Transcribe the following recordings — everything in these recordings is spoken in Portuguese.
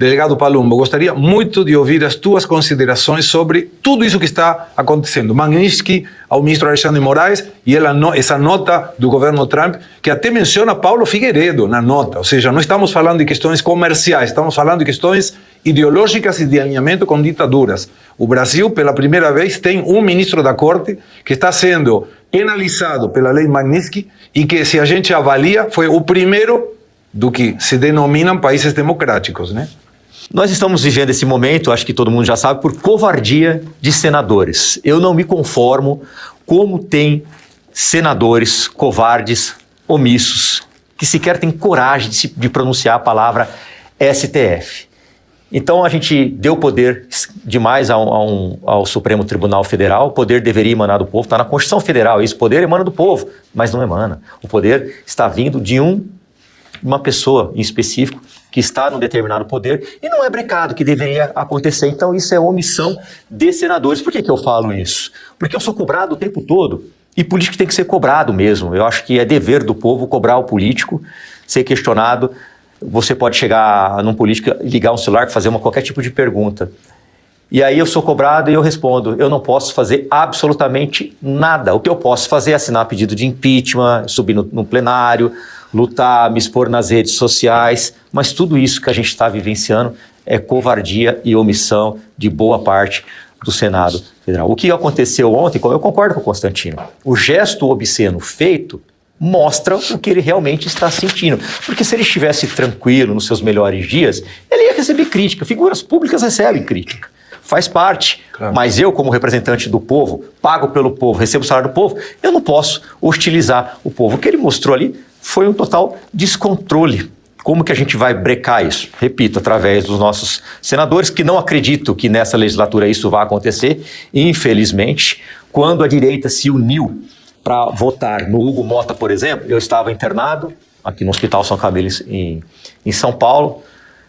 Delegado Palumbo, gostaria muito de ouvir as tuas considerações sobre tudo isso que está acontecendo. Magnitsky ao ministro Alexandre de Moraes e essa nota do governo Trump, que até menciona Paulo Figueiredo na nota. Ou seja, não estamos falando de questões comerciais, estamos falando de questões ideológicas e de alinhamento com ditaduras. O Brasil, pela primeira vez, tem um ministro da Corte que está sendo penalizado pela lei Magnitsky e que, se a gente avalia, foi o primeiro do que se denominam países democráticos, né? Nós estamos vivendo esse momento, acho que todo mundo já sabe, por covardia de senadores. Eu não me conformo como tem senadores covardes, omissos, que sequer têm coragem de pronunciar a palavra STF. Então a gente deu poder demais ao Supremo Tribunal Federal, o poder deveria emanar do povo, está na Constituição Federal, esse poder emana do povo, mas não emana. O poder está vindo de uma pessoa em específico que está num determinado poder e não é brecado que deveria acontecer. Então isso é omissão de senadores. Por que eu falo isso? Porque eu sou cobrado o tempo todo e político tem que ser cobrado mesmo. Eu acho que é dever do povo cobrar o político, ser questionado. Você pode chegar num político, ligar um celular, fazer qualquer tipo de pergunta. E aí eu sou cobrado e eu respondo, eu não posso fazer absolutamente nada. O que eu posso fazer é assinar pedido de impeachment, subir no plenário, lutar, me expor nas redes sociais, mas tudo isso que a gente está vivenciando é covardia e omissão de boa parte do Senado Federal. O que aconteceu ontem, eu concordo com o Constantino, o gesto obsceno feito mostra o que ele realmente está sentindo. Porque se ele estivesse tranquilo nos seus melhores dias, ele ia receber crítica. Figuras públicas recebem crítica. Faz parte. Claro. Mas eu, como representante do povo, pago pelo povo, recebo o salário do povo, eu não posso hostilizar o povo. O que ele mostrou ali foi um total descontrole. Como que a gente vai brecar isso? Repito, através dos nossos senadores, que não acredito que nessa legislatura isso vá acontecer. Infelizmente, quando a direita se uniu para votar no Hugo Mota, por exemplo, eu estava internado aqui no Hospital São Camilo em São Paulo,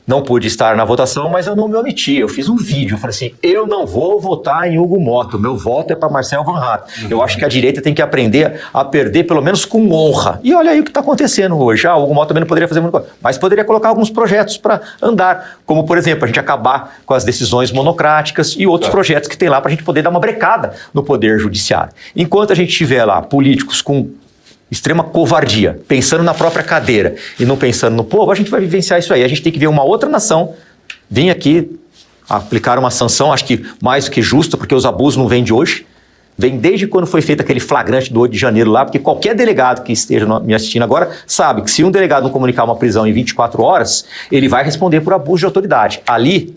não pude estar na votação, mas eu não me omiti, eu fiz um vídeo, eu falei assim, eu não vou votar em Hugo Mota, o meu voto é para Marcel Van Hatten. Eu acho que a direita tem que aprender a perder pelo menos com honra. E olha aí o que está acontecendo hoje. O Hugo Mota também não poderia fazer muita coisa, mas poderia colocar alguns projetos para andar, como por exemplo, a gente acabar com as decisões monocráticas e outros projetos que tem lá para a gente poder dar uma brecada no poder judiciário. Enquanto a gente tiver lá políticos com extrema covardia, pensando na própria cadeira e não pensando no povo, a gente vai vivenciar isso aí. A gente tem que ver uma outra nação vir aqui aplicar uma sanção, acho que mais do que justa, porque os abusos não vêm de hoje, vem desde quando foi feito aquele flagrante do 8 de janeiro lá, porque qualquer delegado que esteja me assistindo agora sabe que se um delegado não comunicar uma prisão em 24 horas, ele vai responder por abuso de autoridade. Ali,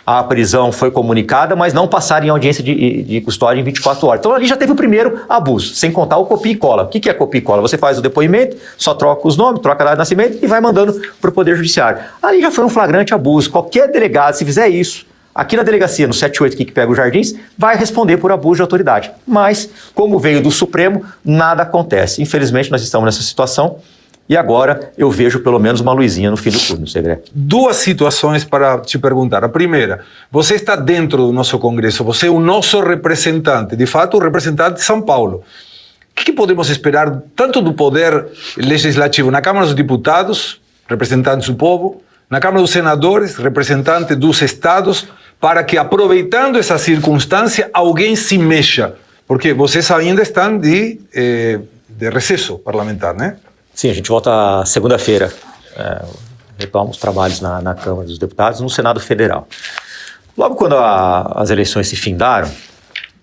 a prisão foi comunicada, mas não passaram em audiência de custódia em 24 horas. Então ali já teve o primeiro abuso, sem contar o copia e cola. O que é copia e cola? Você faz o depoimento, só troca os nomes, troca a data de nascimento e vai mandando para o Poder Judiciário. Ali já foi um flagrante abuso. Qualquer delegado, se fizer isso, aqui na delegacia, no 78 aqui que pega os Jardins, vai responder por abuso de autoridade. Mas, como veio do Supremo, nada acontece. Infelizmente, nós estamos nessa situação. E agora eu vejo pelo menos uma luzinha no fim do túnel, Segre. Duas situações para te perguntar. A primeira, você está dentro do nosso Congresso, você é o nosso representante, de fato o representante de São Paulo. O que podemos esperar tanto do Poder Legislativo na Câmara dos Deputados, representantes do povo, na Câmara dos Senadores, representantes dos estados, para que, aproveitando essa circunstância, alguém se mexa? Porque vocês ainda estão de recesso parlamentar, né? Sim, a gente volta segunda-feira, retomar os trabalhos na Câmara dos Deputados e no Senado Federal. Logo quando as eleições se findaram,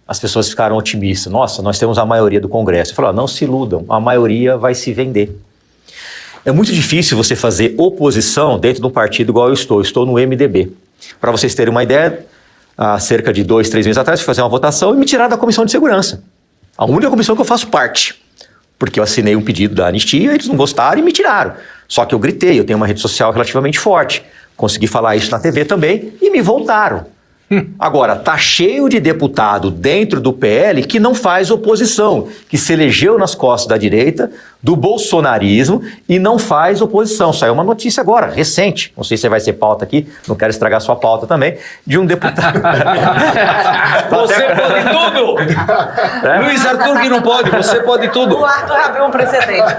as pessoas ficaram otimistas. Nossa, nós temos a maioria do Congresso. Eu falei, não se iludam, a maioria vai se vender. É muito difícil você fazer oposição dentro de um partido igual eu estou no MDB. Para vocês terem uma ideia, há cerca de 2, 3 meses atrás, eu fui fazer uma votação e me tiraram da Comissão de Segurança. A única comissão que eu faço parte. Porque eu assinei um pedido da anistia, eles não gostaram e me tiraram. Só que eu gritei, eu tenho uma rede social relativamente forte. Consegui falar isso na TV também e me voltaram. Agora, tá cheio de deputado dentro do PL que não faz oposição, que se elegeu nas costas da direita do bolsonarismo e não faz oposição. Saiu uma notícia agora, recente, não sei se vai ser pauta aqui, não quero estragar sua pauta também, de um deputado... Você pode tudo! Luiz Arthur que não pode, você pode tudo. O Arthur abriu um precedente.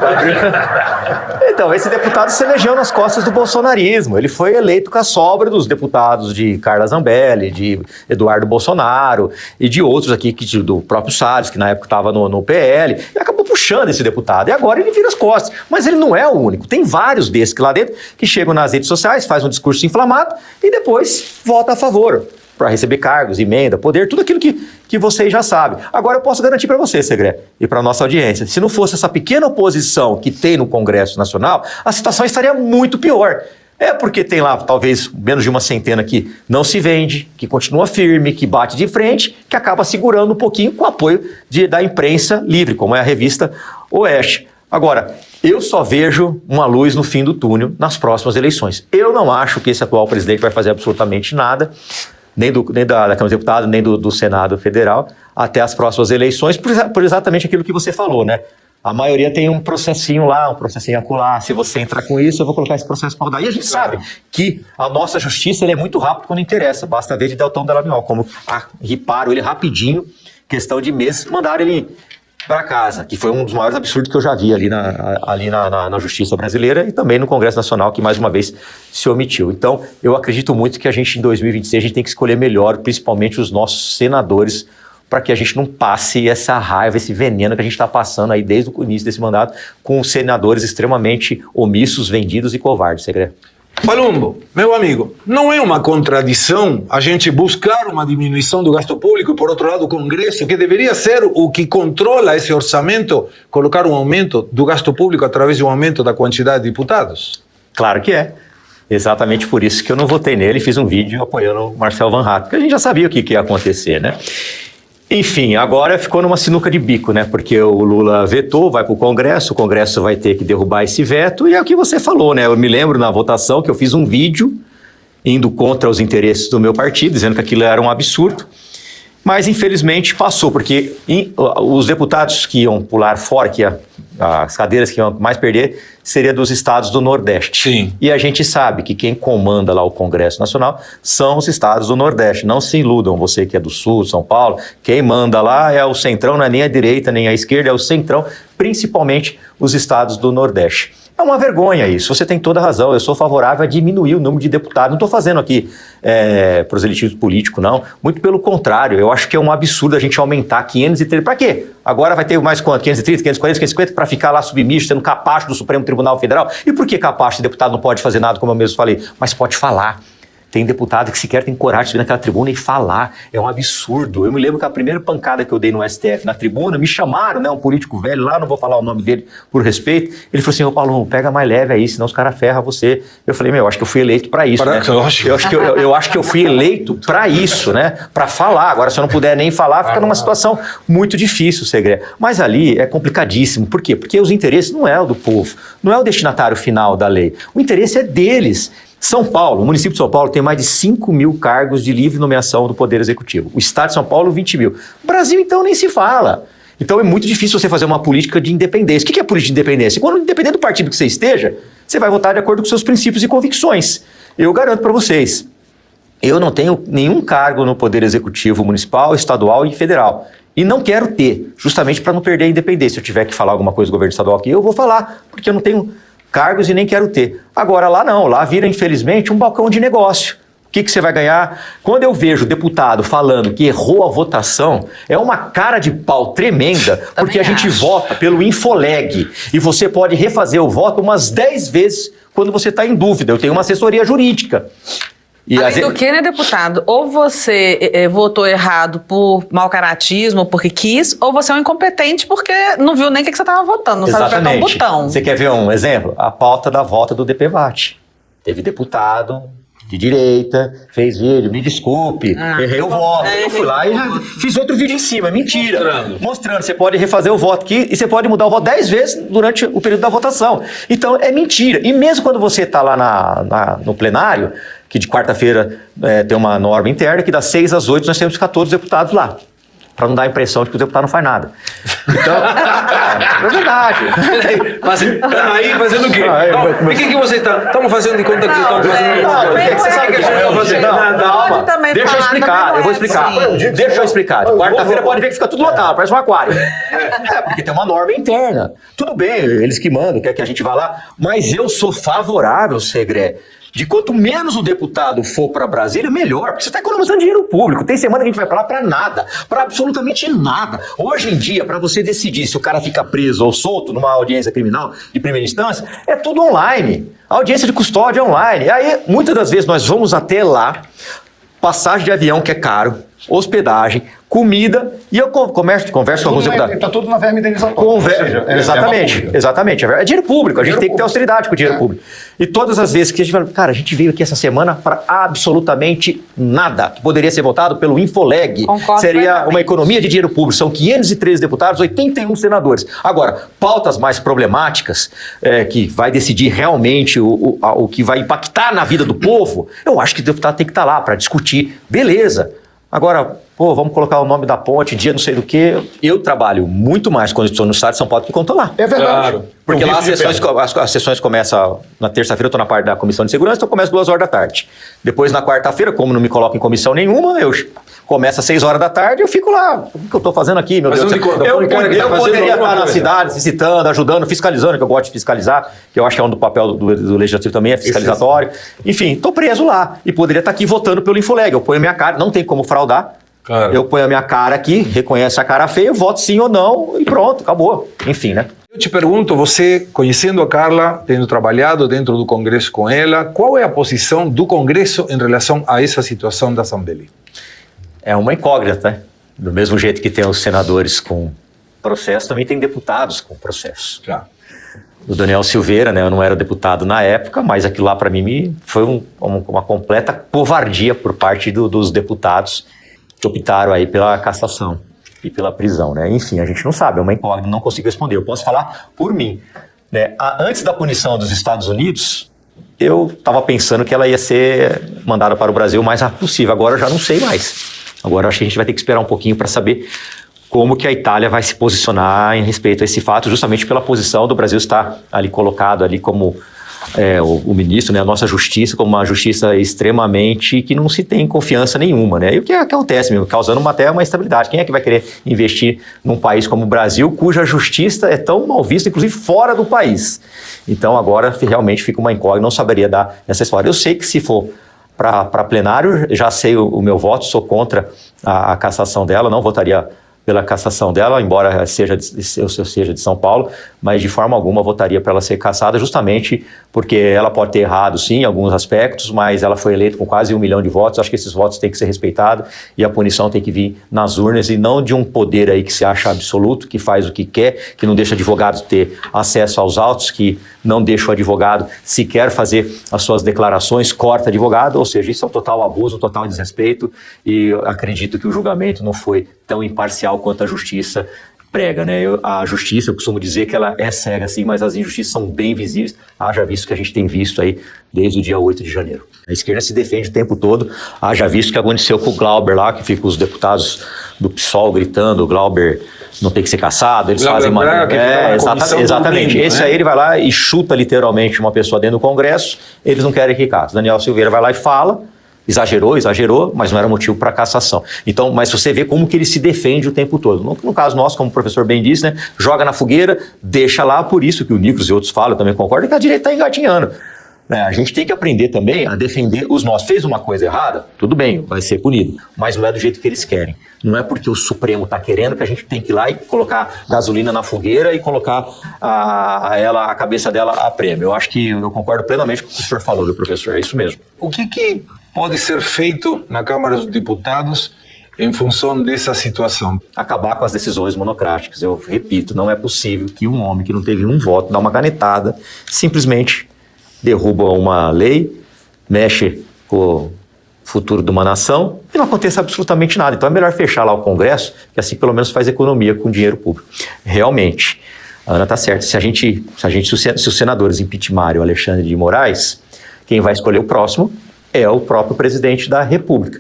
Então, esse deputado se elegeu nas costas do bolsonarismo. Ele foi eleito com a sobra dos deputados de Carla Zambelli, de Eduardo Bolsonaro e de outros aqui, do próprio Salles, que na época estava no PL, e acabou puxando esse deputado. E agora ele vira as costas. Mas ele não é o único. Tem vários desses que lá dentro que chegam nas redes sociais, fazem um discurso inflamado e depois vota a favor para receber cargos, emenda, poder, tudo aquilo que vocês já sabem. Agora eu posso garantir para você, Segré, e para a nossa audiência, se não fosse essa pequena oposição que tem no Congresso Nacional, a situação estaria muito pior. É porque tem lá, talvez, menos de uma centena que não se vende, que continua firme, que bate de frente, que acaba segurando um pouquinho com o apoio da imprensa livre, como é a revista Oeste. Agora, eu só vejo uma luz no fim do túnel nas próximas eleições. Eu não acho que esse atual presidente vai fazer absolutamente nada, nem da Câmara dos Deputados, nem do Senado Federal, até as próximas eleições, por exatamente aquilo que você falou, né? A maioria tem um processinho lá, um processinho acolá. Se você entrar com isso, eu vou colocar esse processo para rodar. E a gente sabe que a nossa justiça é muito rápida quando interessa. Basta ver de Deltão Dallagnol, como riparam ele rapidinho, questão de meses, mandaram ele para casa, que foi um dos maiores absurdos que eu já vi ali na justiça brasileira e também no Congresso Nacional, que mais uma vez se omitiu. Então, eu acredito muito que a gente, em 2026, a gente tem que escolher melhor, principalmente os nossos senadores, para que a gente não passe essa raiva, esse veneno que a gente está passando aí desde o início desse mandato, com senadores extremamente omissos, vendidos e covardes, Segredo. Palumbo, meu amigo, não é uma contradição a gente buscar uma diminuição do gasto público e, por outro lado, o Congresso, que deveria ser o que controla esse orçamento, colocar um aumento do gasto público através de um aumento da quantidade de deputados? Claro que é. Exatamente por isso que eu não votei nele e fiz um vídeo apoiando o Marcel Van Hatten, porque a gente já sabia o que ia acontecer, né? Enfim, agora ficou numa sinuca de bico, né? Porque o Lula vetou, vai para o Congresso vai ter que derrubar esse veto, e é o que você falou, né? Eu me lembro na votação que eu fiz um vídeo indo contra os interesses do meu partido, dizendo que aquilo era um absurdo, mas infelizmente passou, porque os deputados que iam pular fora, as cadeiras que iam mais perder, seria dos estados do Nordeste. Sim. E a gente sabe que quem comanda lá o Congresso Nacional são os estados do Nordeste. Não se iludam, você que é do Sul, São Paulo, quem manda lá é o centrão, não é nem a direita nem a esquerda, é o centrão, principalmente os estados do Nordeste. É uma vergonha isso, você tem toda a razão, eu sou favorável a diminuir o número de deputados, não estou fazendo aqui proselitismo político, não, muito pelo contrário, eu acho que é um absurdo a gente aumentar 530, para quê? Agora vai ter mais quanto? 530, 540, 550 para ficar lá submisso, sendo capacho do Supremo Tribunal Federal? E por que capacho de deputado não pode fazer nada, como eu mesmo falei? Mas pode falar. Tem deputado que sequer tem coragem de subir naquela tribuna e falar. É um absurdo. Eu me lembro que a primeira pancada que eu dei no STF na tribuna, me chamaram, né, um político velho lá, não vou falar o nome dele por respeito. Ele falou assim: ô Paulo, pega mais leve aí, senão os caras ferram você. Eu falei: meu, acho que eu fui eleito para isso, né? Eu acho que eu fui eleito para isso, né? Para falar. Agora, se eu não puder nem falar, fica numa situação muito difícil, Segredo. Mas ali é complicadíssimo. Por quê? Porque os interesses não é o do povo, não é o destinatário final da lei. O interesse é deles. São Paulo, o município de São Paulo tem mais de 5 mil cargos de livre nomeação do Poder Executivo. O estado de São Paulo, 20 mil. Brasil, então, nem se fala. Então é muito difícil você fazer uma política de independência. O que é política de independência? Quando, independente do partido que você esteja, você vai votar de acordo com seus princípios e convicções. Eu garanto para vocês, eu não tenho nenhum cargo no Poder Executivo municipal, estadual e federal. E não quero ter, justamente para não perder a independência. Se eu tiver que falar alguma coisa do governo estadual aqui, eu vou falar, porque eu não tenho cargos e nem quero ter. Agora lá não, lá vira infelizmente um balcão de negócio. O que você vai ganhar? Quando eu vejo deputado falando que errou a votação, é uma cara de pau tremenda, porque a gente vota pelo Infoleg e você pode refazer o voto umas 10 vezes quando você está em dúvida. Eu tenho uma assessoria jurídica. E além do que, né, deputado? Ou você votou errado por mau caratismo, porque quis, ou você é um incompetente porque não viu nem o que você estava votando, não sabe apertar um botão. Você quer ver um exemplo? A pauta da volta do DPVAT. Teve deputado de direita, fez vídeo, me desculpe, errei o voto. Eu fui lá e fiz outro vídeo em cima, mentira. Mostrando, você pode refazer o voto aqui e você pode mudar o voto 10 vezes durante o período da votação. Então, é mentira. E mesmo quando você está lá no plenário, que de quarta-feira tem uma norma interna, que das 6 às 8 nós temos 14 deputados lá. para não dar a impressão de que o deputado não faz nada. Então, é verdade. Peraí, fazendo o quê? O que você está? Estamos fazendo de conta que estamos fazendo alguma coisa. Você sabe o que você está fazendo? Calma. Deixa eu explicar, eu vou explicar. Deixa eu explicar. De quarta-feira pode ver que fica tudo lotado, parece um aquário. Porque tem uma norma interna. Tudo bem, eles que mandam, quer que a gente vá lá. Mas eu sou favorável, Segré, de quanto menos o deputado for para Brasília, melhor, porque você está economizando dinheiro público. Tem semana que a gente vai para lá para nada, para absolutamente nada. Hoje em dia, para você decidir se o cara fica preso ou solto numa audiência criminal de primeira instância, é tudo online. A audiência de custódia é online. Aí, muitas das vezes, nós vamos até lá, passagem de avião que é caro, hospedagem, comida, e eu converso com alguns deputados. Está tudo na verba indenizatória. Exatamente. É dinheiro público, a gente tem que ter austeridade com o dinheiro público. E todas as vezes que a gente fala, cara, a gente veio aqui essa semana para absolutamente nada, que poderia ser votado pelo Infoleg. Concordo seria uma economia de dinheiro público. São 513 deputados, 81 senadores. Agora, pautas mais problemáticas, que vai decidir realmente o que vai impactar na vida do povo, eu acho que o deputado tem que estar lá para discutir. Beleza. Agora, vamos colocar o nome da ponte, dia não sei do que. Eu trabalho muito mais quando estou no estado de São Paulo do que quando estou lá. É verdade. Claro. Porque lá as sessões começam na terça-feira, eu estou na parte da Comissão de Segurança, então começa 2 horas da tarde. Depois, na quarta-feira, como não me coloco em comissão nenhuma, eu começo às 6 horas da tarde e eu fico lá. O que eu estou fazendo aqui, meu Deus do céu? Eu poderia estar na cidade, visitando, ajudando, fiscalizando, que eu gosto de fiscalizar, que eu acho que é um do papel do Legislativo também, é fiscalizatório. Enfim, estou preso lá e poderia estar aqui votando pelo Infoleg. Eu ponho a minha cara, não tem como fraudar. Claro. Eu ponho a minha cara aqui, reconhece a cara feia, voto sim ou não e pronto, acabou. Enfim, né? Eu te pergunto, você, conhecendo a Carla, tendo trabalhado dentro do Congresso com ela, qual é a posição do Congresso em relação a essa situação da Zambelli? É uma incógnita, né? Do mesmo jeito que tem os senadores com processo, também tem deputados com processo. Claro. O Daniel Silveira, né? Eu não era deputado na época, mas aquilo lá para mim foi uma completa covardia por parte dos deputados que optaram aí pela cassação e pela prisão, né? Enfim, a gente não sabe, é uma incógnita, não consigo responder. Eu posso falar por mim, né? Antes da punição dos Estados Unidos, eu estava pensando que ela ia ser mandada para o Brasil o mais rápido possível. Agora eu já não sei mais. Agora acho que a gente vai ter que esperar um pouquinho para saber como que a Itália vai se posicionar em respeito a esse fato, justamente pela posição do Brasil estar ali colocado ali como o ministro, né, a nossa justiça, como uma justiça extremamente que não se tem confiança nenhuma, né? E o que acontece mesmo, causando até uma instabilidade. Quem é que vai querer investir num país como o Brasil, cuja justiça é tão mal vista, inclusive fora do país? Então agora realmente fica uma incógnita, não saberia dar essa história. Eu sei que se for para plenário, já sei o meu voto, sou contra a cassação dela, não votaria pela cassação dela, embora eu seja de São Paulo, mas de forma alguma votaria para ela ser cassada, justamente porque ela pode ter errado, sim, em alguns aspectos, mas ela foi eleita com quase 1 milhão de votos, acho que esses votos têm que ser respeitados e a punição tem que vir nas urnas e não de um poder aí que se acha absoluto, que faz o que quer, que não deixa advogado ter acesso aos autos, que não deixa o advogado sequer fazer as suas declarações, corta advogado, ou seja, isso é um total abuso, um total desrespeito e eu acredito que o julgamento não foi tão imparcial quanto a justiça prega, né? A justiça, eu costumo dizer que ela é cega, sim, mas as injustiças são bem visíveis, haja visto que a gente tem visto aí desde o dia 8 de janeiro. A esquerda se defende o tempo todo, haja visto o que aconteceu com o Glauber lá, que fica os deputados do PSOL gritando, o Glauber não tem que ser caçado, eles fazem exatamente. Esse aí ele vai lá e chuta literalmente uma pessoa dentro do Congresso, eles não querem que cate. Daniel Silveira vai lá e fala, exagerou, mas não era motivo para cassação. Então, mas você vê como que ele se defende o tempo todo. No caso nosso, como o professor bem disse, né, joga na fogueira, deixa lá, por isso que o Nicolas e outros falam, eu também concordo, que a direita está engatinhando. A gente tem que aprender também a defender os nossos. Fez uma coisa errada, tudo bem, vai ser punido, mas não é do jeito que eles querem. Não é porque o Supremo está querendo que a gente tem que ir lá e colocar gasolina na fogueira e colocar a cabeça dela a prêmio. Eu acho que eu concordo plenamente com o que o senhor falou, viu, professor? É isso mesmo. O que pode ser feito na Câmara dos Deputados em função dessa situação? Acabar com as decisões monocráticas. Eu repito, não é possível que um homem que não teve um voto, dá uma canetada, simplesmente derruba uma lei, mexe com o futuro de uma nação e não acontece absolutamente nada. Então é melhor fechar lá o Congresso, que assim pelo menos faz economia com dinheiro público. Realmente, a Ana está certa. Se os senadores impeachmarem o Alexandre de Moraes, quem vai escolher o próximo é o próprio presidente da República.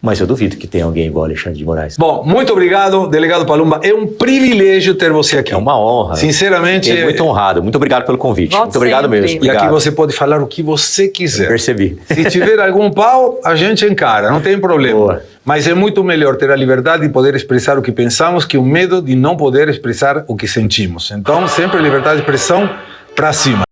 Mas eu duvido que tenha alguém igual Alexandre de Moraes. Bom, muito obrigado, delegado Palumba. É um privilégio ter você aqui. É uma honra. Sinceramente. É muito honrado. Muito obrigado pelo convite. Volte Muito obrigado sempre. mesmo. E Obrigado. aqui você pode falar o que você quiser. Percebi. Se tiver algum pau, a gente encara, não tem problema. Boa. Mas é muito melhor ter a liberdade de poder expressar o que pensamos que o medo de não poder expressar o que sentimos. Então, sempre liberdade de expressão para cima.